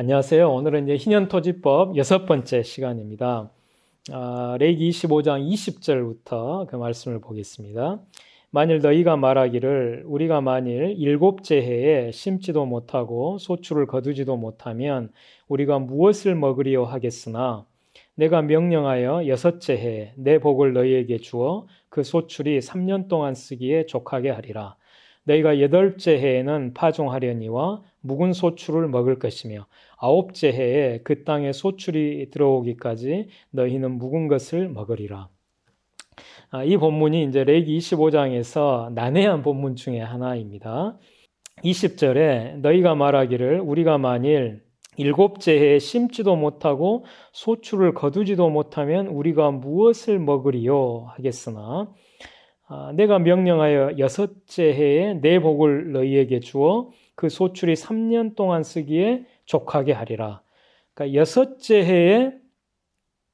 안녕하세요. 오늘은 이제 희년토지법 6번째 시간입니다. 레위기 25장 20절부터 그 말씀을 보겠습니다. 만일 너희가 말하기를 우리가 만일 7째 해에 심지도 못하고 소출을 거두지도 못하면 우리가 무엇을 먹으리요 하겠으나 내가 명령하여 6째 해에 내 복을 너희에게 주어 그 소출이 3년 동안 쓰기에 족하게 하리라. 너희가 8째 해에는 파종하려니와 묵은 소출을 먹을 것이며 9째 해에 그 땅에 소출이 들어오기까지 너희는 묵은 것을 먹으리라. 이 본문이 이제 레위기 25장에서 난해한 본문 중에 하나입니다. 20절에 너희가 말하기를 우리가 만일 7째 해에 심지도 못하고 소출을 거두지도 못하면 우리가 무엇을 먹으리요 하겠으나 내가 명령하여 6째 해에 내 복을 너희에게 주어 그 소출이 3년 동안 쓰기에 족하게 하리라. 그러니까 6째 해에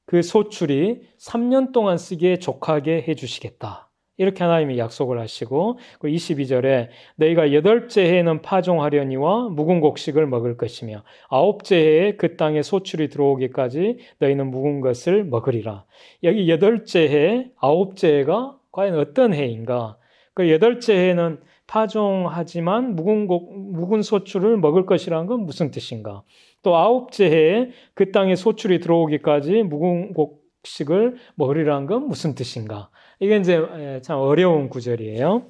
그 소출이 3년 동안 쓰기에 족하게 해주시겠다. 이렇게 하나님이 약속을 하시고 22절에 너희가 8째 해에는 파종하려니와 묵은 곡식을 먹을 것이며 9째 해에 그 땅에 소출이 들어오기까지 너희는 묵은 것을 먹으리라. 여기 8째 해, 9째 해가 과연 어떤 해인가? 그 8째 해에는 파종하지만 묵은 소출을 먹을 것이라는 건 무슨 뜻인가? 또 9째 해에 그 땅에 소출이 들어오기까지 묵은 곡식을 먹으리라는 건 무슨 뜻인가? 이게 이제 참 어려운 구절이에요.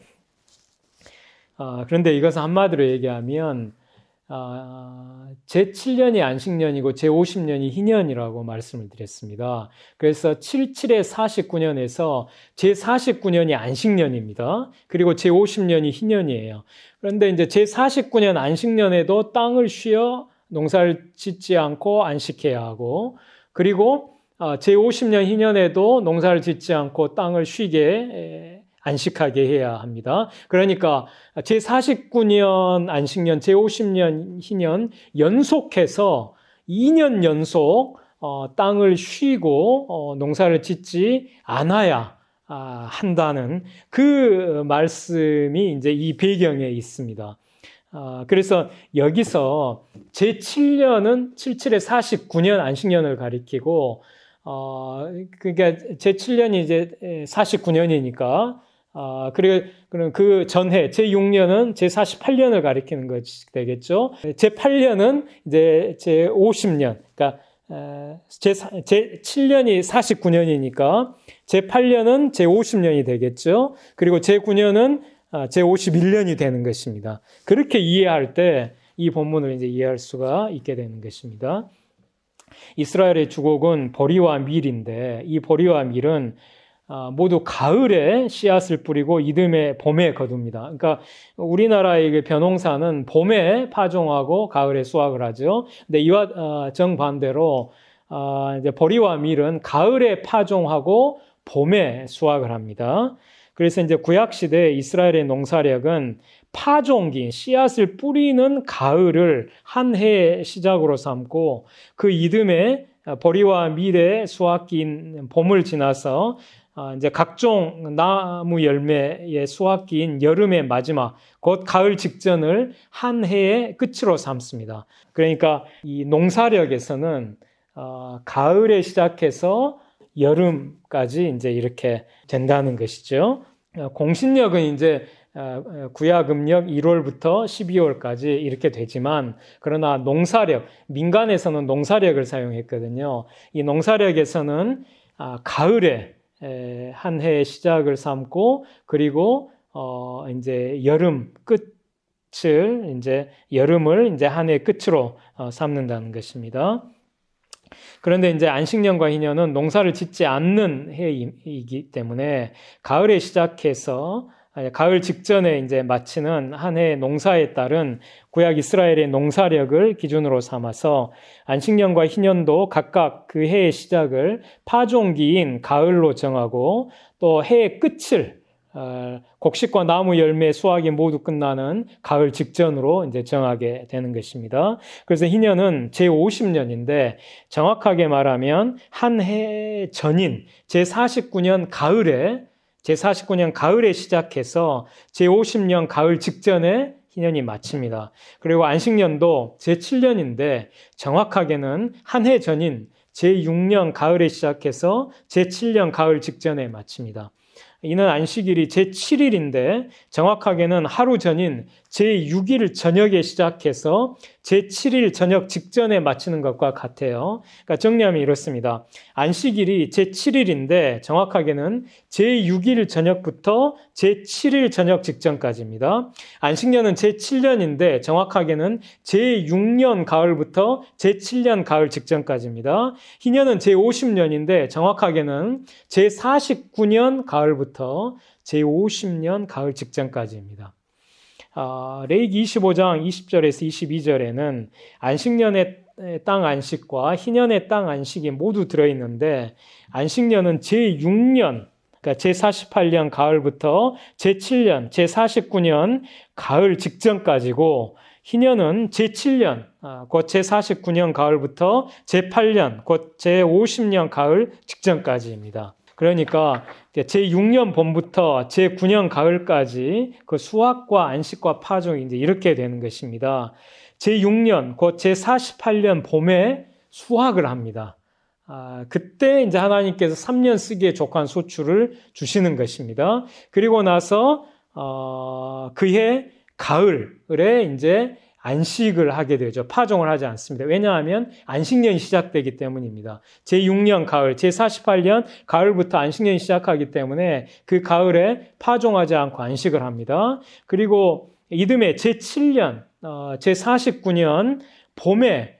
그런데 이것은 한마디로 얘기하면 제7년이 안식년이고 제50년이 희년이라고 말씀을 드렸습니다. 그래서 77에 49년에서 제49년이 안식년입니다. 그리고 제50년이 희년이에요. 그런데 이제 제49년 안식년에도 땅을 쉬어 농사를 짓지 않고 안식해야 하고, 그리고 제50년 희년에도 농사를 짓지 않고 땅을 쉬게 안식하게 해야 합니다. 그러니까 제49년 안식년, 제50년 희년 연속해서 2년 연속 땅을 쉬고 농사를 짓지 않아야 한다는 그 말씀이 이제 이 배경에 있습니다. 그래서 여기서 제7년은 77에 49년 안식년을 가리키고 그러니까 제7년이 이제 49년이니까 그리고 그 전해 제6년은 제48년을 가리키는 것이 되겠죠. 제8년은 이제 제50년, 그러니까 제7년이 49년이니까 제8년은 제50년이 되겠죠. 그리고 제9년은 제51년이 되는 것입니다. 그렇게 이해할 때 이 본문을 이제 이해할 수가 있게 되는 것입니다. 이스라엘의 주곡은 보리와 밀인데 이 보리와 밀은 모두 가을에 씨앗을 뿌리고 이듬해 봄에 거둡니다. 그러니까 우리나라의 벼농사는 봄에 파종하고 가을에 수확을 하죠. 근데 이와 정반대로 이제 보리와 밀은 가을에 파종하고 봄에 수확을 합니다. 그래서 이제 구약 시대 이스라엘의 농사력은 파종기, 씨앗을 뿌리는 가을을 한 해의 시작으로 삼고 그 이듬해 보리와 밀의 수확기인 봄을 지나서 이제 각종 나무 열매의 수확기인 여름의 마지막, 곧 가을 직전을 한 해의 끝으로 삼습니다. 그러니까 이 농사력에서는 가을에 시작해서 여름까지 이제 이렇게 된다는 것이죠. 공신력은 이제 구약 음력 1월부터 12월까지 이렇게 되지만 그러나 농사력, 민간에서는 농사력을 사용했거든요. 이 농사력에서는 가을에 한 해의 시작을 삼고 그리고 이제 여름 끝을 이제 여름을 이제 한 해 끝으로 삼는다는 것입니다. 그런데 이제 안식년과 희년은 농사를 짓지 않는 해이기 때문에 가을에 시작해서 가을 직전에 이제 마치는 한 해의 농사에 따른 구약 이스라엘의 농사력을 기준으로 삼아서 안식년과 희년도 각각 그 해의 시작을 파종기인 가을로 정하고 또 해의 끝을 곡식과 나무 열매 수확이 모두 끝나는 가을 직전으로 이제 정하게 되는 것입니다. 그래서 희년은 제50년인데 정확하게 말하면 한 해 전인 제49년 가을에 시작해서 제50년 가을 직전에 희년이 마칩니다. 그리고 안식년도 제7년인데 정확하게는 한 해 전인 제6년 가을에 시작해서 제7년 가을 직전에 마칩니다. 이는 안식일이 제7일인데 정확하게는 하루 전인 제6일 저녁에 시작해서 제7일 저녁 직전에 마치는 것과 같아요. 그러니까 정리하면 이렇습니다. 안식일이 제7일인데 정확하게는 제6일 저녁부터 제7일 저녁 직전까지입니다. 안식년은 제7년인데 정확하게는 제6년 가을부터 제7년 가을 직전까지입니다. 희년은 제50년인데 정확하게는 제49년 가을부터 제50년 가을 직전까지입니다. 레위기 25장 20절에서 22절에는 안식년의 땅 안식과 희년의 땅 안식이 모두 들어있는데 안식년은 제6년, 그러니까 제48년 가을부터 제7년, 제49년 가을 직전까지고 희년은 제7년, 곧 제49년 가을부터 제8년, 곧 제50년 가을 직전까지입니다. 그러니까 제6년 봄부터 제9년 가을까지 그 수확과 안식과 파종이 이제 이렇게 되는 것입니다. 제6년, 곧 제48년 봄에 수확을 합니다. 그때 이제 하나님께서 3년 쓰기에 족한 소출을 주시는 것입니다. 그리고 나서 그해 가을에 이제 안식을 하게 되죠. 파종을 하지 않습니다. 왜냐하면 안식년이 시작되기 때문입니다. 제6년 가을, 제48년 가을부터 안식년이 시작하기 때문에 그 가을에 파종하지 않고 안식을 합니다. 그리고 이듬해 제7년, 제49년 봄에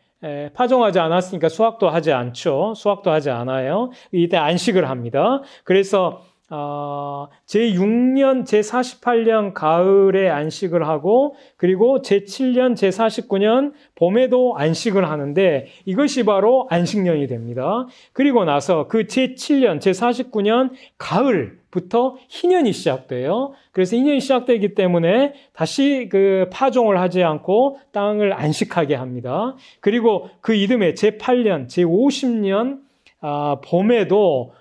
파종하지 않았으니까 수확도 하지 않죠. 수확도 하지 않아요. 이때 안식을 합니다. 그래서 제6년, 제48년 가을에 안식을 하고 그리고 제7년, 제49년 봄에도 안식을 하는데 이것이 바로 안식년이 됩니다. 그리고 나서 그 제7년, 제49년 가을부터 희년이 시작돼요. 그래서 희년이 시작되기 때문에 다시 그 파종을 하지 않고 땅을 안식하게 합니다. 그리고 그 이듬해 제8년, 제50년 봄에도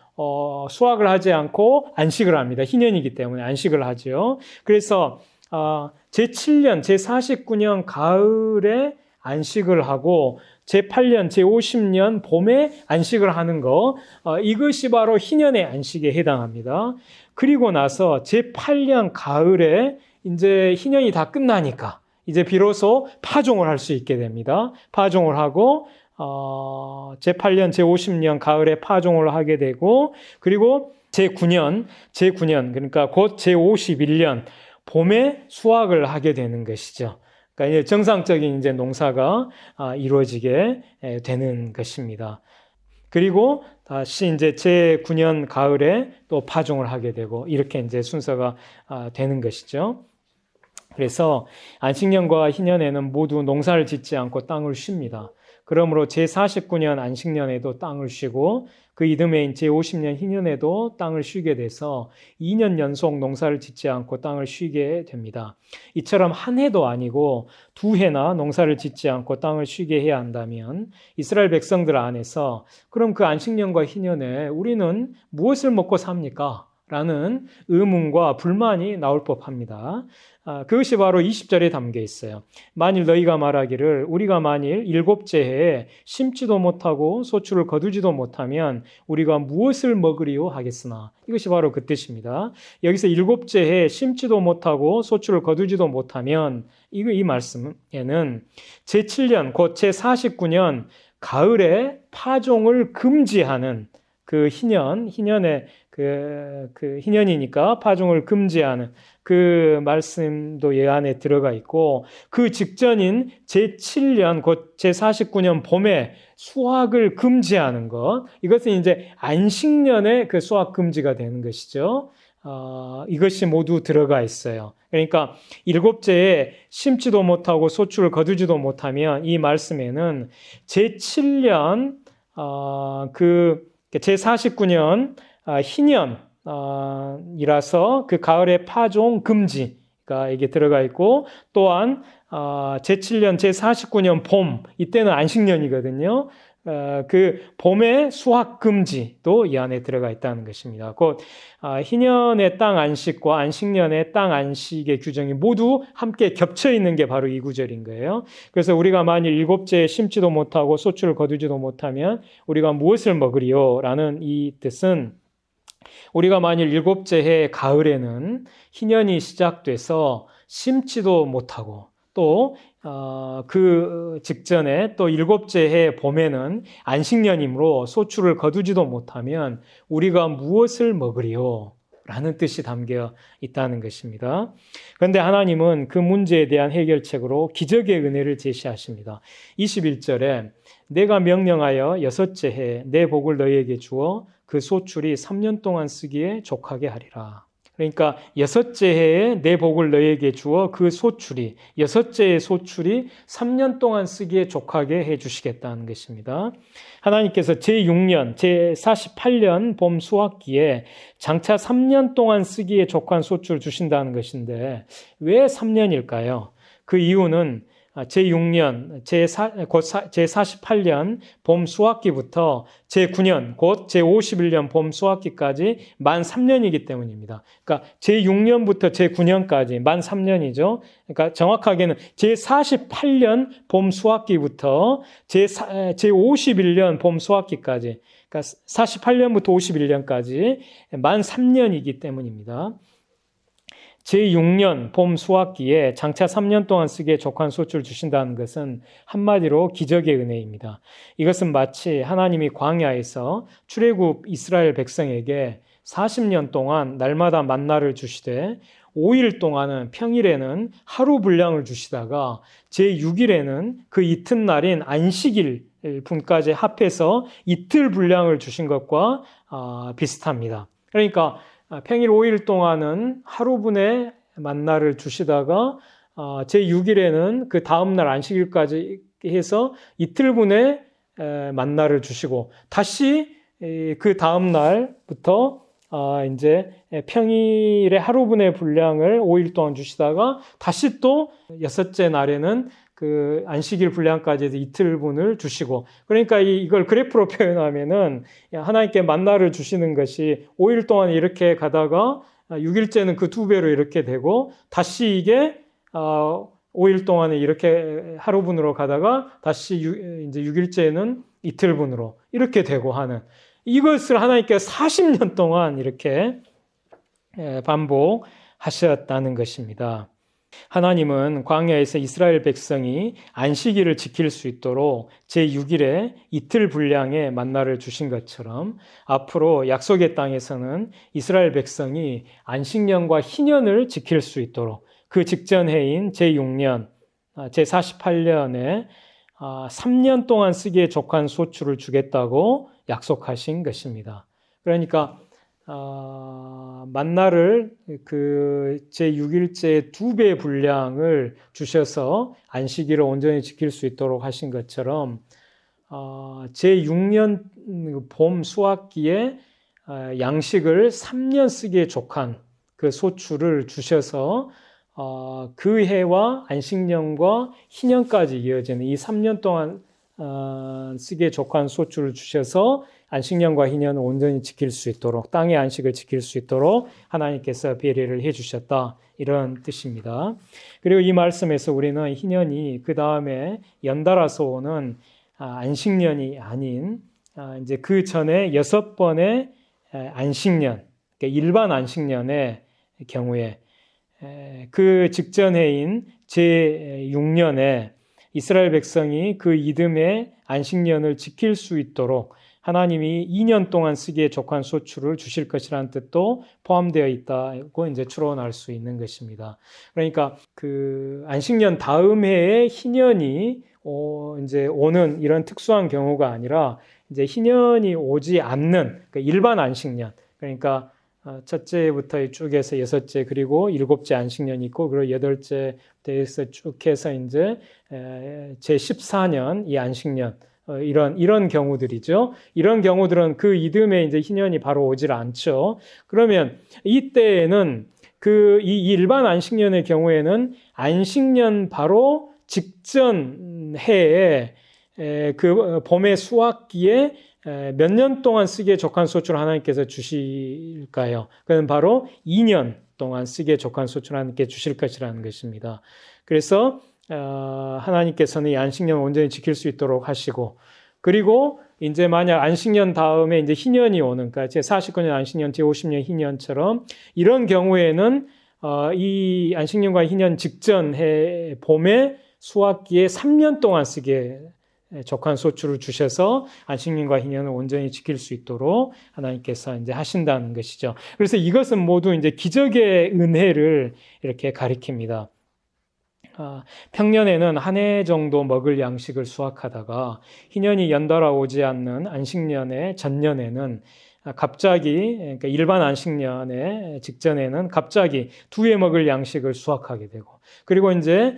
수확을 하지 않고 안식을 합니다. 희년이기 때문에 안식을 하죠. 그래서 제7년, 제49년 가을에 안식을 하고 제8년, 제50년 봄에 안식을 하는 거 이것이 바로 희년의 안식에 해당합니다. 그리고 나서 제8년 가을에 이제 희년이 다 끝나니까 이제 비로소 파종을 할 수 있게 됩니다. 파종을 하고 제8년, 제50년 가을에 파종을 하게 되고 그리고 제9년 그러니까 곧 제51년 봄에 수확을 하게 되는 것이죠. 그러니까 이제 정상적인 이제 농사가 이루어지게 되는 것입니다. 그리고 다시 이제 제9년 가을에 또 파종을 하게 되고 이렇게 이제 순서가 되는 것이죠. 그래서 안식년과 희년에는 모두 농사를 짓지 않고 땅을 쉽니다. 그러므로 제49년 안식년에도 땅을 쉬고 그 이듬해인 제50년 희년에도 땅을 쉬게 돼서 2년 연속 농사를 짓지 않고 땅을 쉬게 됩니다. 이처럼 한 해도 아니고 두 해나 농사를 짓지 않고 땅을 쉬게 해야 한다면 이스라엘 백성들 안에서 그럼 그 안식년과 희년에 우리는 무엇을 먹고 삽니까? 라는 의문과 불만이 나올 법합니다. 그것이 바로 20절에 담겨 있어요. 만일 너희가 말하기를 우리가 만일 7째 해에 심지도 못하고 소출을 거두지도 못하면 우리가 무엇을 먹으리요 하겠으나 이것이 바로 그 뜻입니다. 여기서 7째 해에 심지도 못하고 소출을 거두지도 못하면 이 말씀에는 제7년 곧 제49년 가을에 파종을 금지하는 그 희년의 그 희년이니까 파종을 금지하는 그 말씀도 이 안에 들어가 있고 그 직전인 제7년 곧 제49년 봄에 수확을 금지하는 것 이것은 이제 안식년의 그 수확 금지가 되는 것이죠. 이것이 모두 들어가 있어요. 그러니까 7째에 심지도 못하고 소출을 거두지도 못하면 이 말씀에는 제7년 그 제49년 희년이라서 그 가을에 파종 금지가 이게 들어가 있고 또한 제7년 제49년 봄 이때는 안식년이거든요. 그 봄의 수확 금지도 이 안에 들어가 있다는 것입니다. 곧 희년의 땅 안식과 안식년의 땅 안식의 규정이 모두 함께 겹쳐 있는 게 바로 이 구절인 거예요. 그래서 우리가 만일 일곱째에 심지도 못하고 소출을 거두지도 못하면 우리가 무엇을 먹으리요? 라는 이 뜻은 우리가 만일 일곱째 해 가을에는 희년이 시작돼서 심지도 못하고 또 그 직전에 또 일곱째 해 봄에는 안식년이므로 소출을 거두지도 못하면 우리가 무엇을 먹으리요? 라는 뜻이 담겨 있다는 것입니다. 그런데 하나님은 그 문제에 대한 해결책으로 기적의 은혜를 제시하십니다. 21절에 내가 명령하여 여섯째 해 내 복을 너희에게 주어 그 소출이 3년 동안 쓰기에 족하게 하리라. 그러니까 여섯째 해에 내 복을 너희에게 주어 그 소출이 여섯째의 소출이 3년 동안 쓰기에 족하게 해주시겠다는 것입니다. 하나님께서 제6년, 제48년 봄 수확기에 장차 3년 동안 쓰기에 족한 소출을 주신다는 것인데 왜 3년일까요? 그 이유는 제6년, 곧 제48년 봄 수확기부터 제9년, 곧 제51년 봄 수확기까지 만 3년이기 때문입니다. 그러니까 제6년부터 제9년까지 만 3년이죠. 그러니까 정확하게는 제48년 봄 수확기부터 제51년 봄 수확기까지, 그러니까 48년부터 51년까지 만 3년이기 때문입니다. 제6년 봄 수확기에 장차 3년 동안 쓰기에 족한 소출을 주신다는 것은 한마디로 기적의 은혜입니다. 이것은 마치 하나님이 광야에서 출애굽 이스라엘 백성에게 40년 동안 날마다 만나를 주시되 5일 동안은 평일에는 하루 분량을 주시다가 제6일에는 그 이튿날인 안식일 분까지 합해서 이틀 분량을 주신 것과 비슷합니다. 그러니까 평일 5일 동안은 하루분의 만나를 주시다가 제6일에는 그 다음날 안식일까지 해서 이틀분의 만나를 주시고 다시 그 다음날부터 이제 평일에 하루분의 분량을 5일 동안 주시다가 다시 또 여섯째 날에는 그 안식일 분량까지 해서 이틀분을 주시고, 그러니까 이걸 그래프로 표현하면은 하나님께 만나를 주시는 것이 5일 동안 이렇게 가다가 6일째는 그 2배로 이렇게 되고 다시 이게 5일 동안에 이렇게 하루분으로 가다가 다시 이제 6일째는 이틀분으로 이렇게 되고 하는, 이것을 하나님께 40년 동안 이렇게 반복하셨다는 것입니다. 하나님은 광야에서 이스라엘 백성이 안식일을 지킬 수 있도록 제6일에 이틀 분량의 만나를 주신 것처럼 앞으로 약속의 땅에서는 이스라엘 백성이 안식년과 희년을 지킬 수 있도록 그 직전 해인 제6년, 제48년에 3년 동안 쓰기에 족한 소출을 주겠다고 약속하신 것입니다. 그러니까 만나를 그 제6일째 2배 분량을 주셔서 안식일을 온전히 지킬 수 있도록 하신 것처럼 제6년 봄 수확기에 양식을 3년 쓰기에 족한 그 소출을 주셔서 그 해와 안식년과 희년까지 이어지는 이 3년 동안 쓰기에 족한 소출을 주셔서 안식년과 희년을 온전히 지킬 수 있도록, 땅의 안식을 지킬 수 있도록 하나님께서 배려를 해주셨다, 이런 뜻입니다. 그리고 이 말씀에서 우리는 희년이 그 다음에 연달아서 오는 안식년이 아닌 이제 그 전에 6번의 안식년, 그러니까 일반 안식년의 경우에 그 직전 해인 제6년에 이스라엘 백성이 그 이듬해 안식년을 지킬 수 있도록 하나님이 2년 동안 쓰기에 족한 소출을 주실 것이라는 뜻도 포함되어 있다고 이제 추론할 수 있는 것입니다. 그러니까 그 안식년 다음 해에 희년이 이제 오는 이런 특수한 경우가 아니라 이제 희년이 오지 않는, 그러니까 일반 안식년, 그러니까 첫째부터 쭉 해서 여섯째, 그리고 일곱째 안식년이 있고, 그리고 여덟째에서 쭉 해서 이제 제14년 이 안식년, 이런 경우들이죠. 이런 경우들은 그 이듬해 이제 희년이 바로 오질 않죠. 그러면 이때에는 이 일반 안식년의 경우에는 안식년 바로 직전 해에 그 봄의 수확기에 몇 년 동안 쓰기에 족한 소출을 하나님께서 주실까요? 그건 바로 2년 동안 쓰기에 족한 소출을 하나님께 주실 것이라는 것입니다. 그래서 하나님께서는 이 안식년을 온전히 지킬 수 있도록 하시고, 그리고 이제 만약 안식년 다음에 이제 희년이 오는, 그러니까 제49년 안식년, 제50년 희년처럼 이런 경우에는 이 안식년과 희년 직전 해 봄에 수확기에 3년 동안 쓰기에 족한 소출을 주셔서 안식년과 희년을 온전히 지킬 수 있도록 하나님께서 이제 하신다는 것이죠. 그래서 이것은 모두 이제 기적의 은혜를 이렇게 가리킵니다. 평년에는 한 해 정도 먹을 양식을 수확하다가 희년이 연달아 오지 않는 안식년의 전년에는 갑자기, 그러니까 일반 안식년의 직전에는 갑자기 2해 먹을 양식을 수확하게 되고, 그리고 이제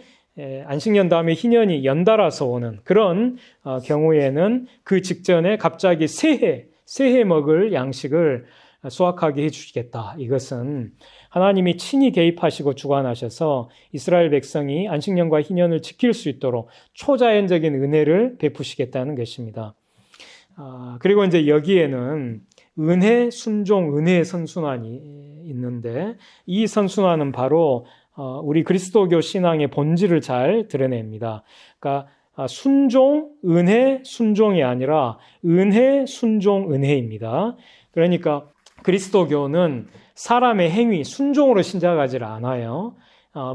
안식년 다음에 희년이 연달아서 오는 그런 경우에는 그 직전에 갑자기 세 해 먹을 양식을 수확하게 해주시겠다. 이것은 하나님이 친히 개입하시고 주관하셔서 이스라엘 백성이 안식년과 희년을 지킬 수 있도록 초자연적인 은혜를 베푸시겠다는 것입니다. 그리고 이제 여기에는 은혜, 순종, 은혜의 선순환이 있는데, 이 선순환은 바로 우리 그리스도교 신앙의 본질을 잘 드러냅니다. 그러니까 순종, 은혜, 순종이 아니라 은혜, 순종, 은혜입니다. 그러니까 그리스도교는 사람의 행위, 순종으로 신작하지 않아요.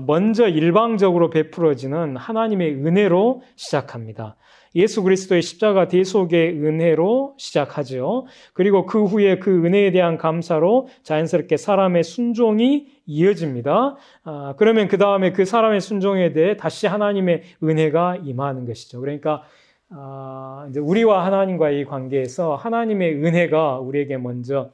먼저 일방적으로 베풀어지는 하나님의 은혜로 시작합니다. 예수 그리스도의 십자가 대속의 은혜로 시작하죠. 그리고 그 후에 그 은혜에 대한 감사로 자연스럽게 사람의 순종이 이어집니다. 그러면 그 다음에 그 사람의 순종에 대해 다시 하나님의 은혜가 임하는 것이죠. 그러니까 이제 우리와 하나님과의 관계에서 하나님의 은혜가 우리에게 먼저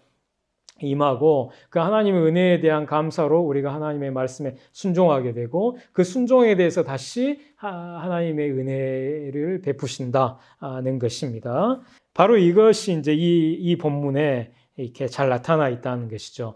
임하고, 그 하나님의 은혜에 대한 감사로 우리가 하나님의 말씀에 순종하게 되고, 그 순종에 대해서 다시 하나님의 은혜를 베푸신다는 것입니다. 바로 이것이 이제 이 본문에 이렇게 잘 나타나 있다는 것이죠.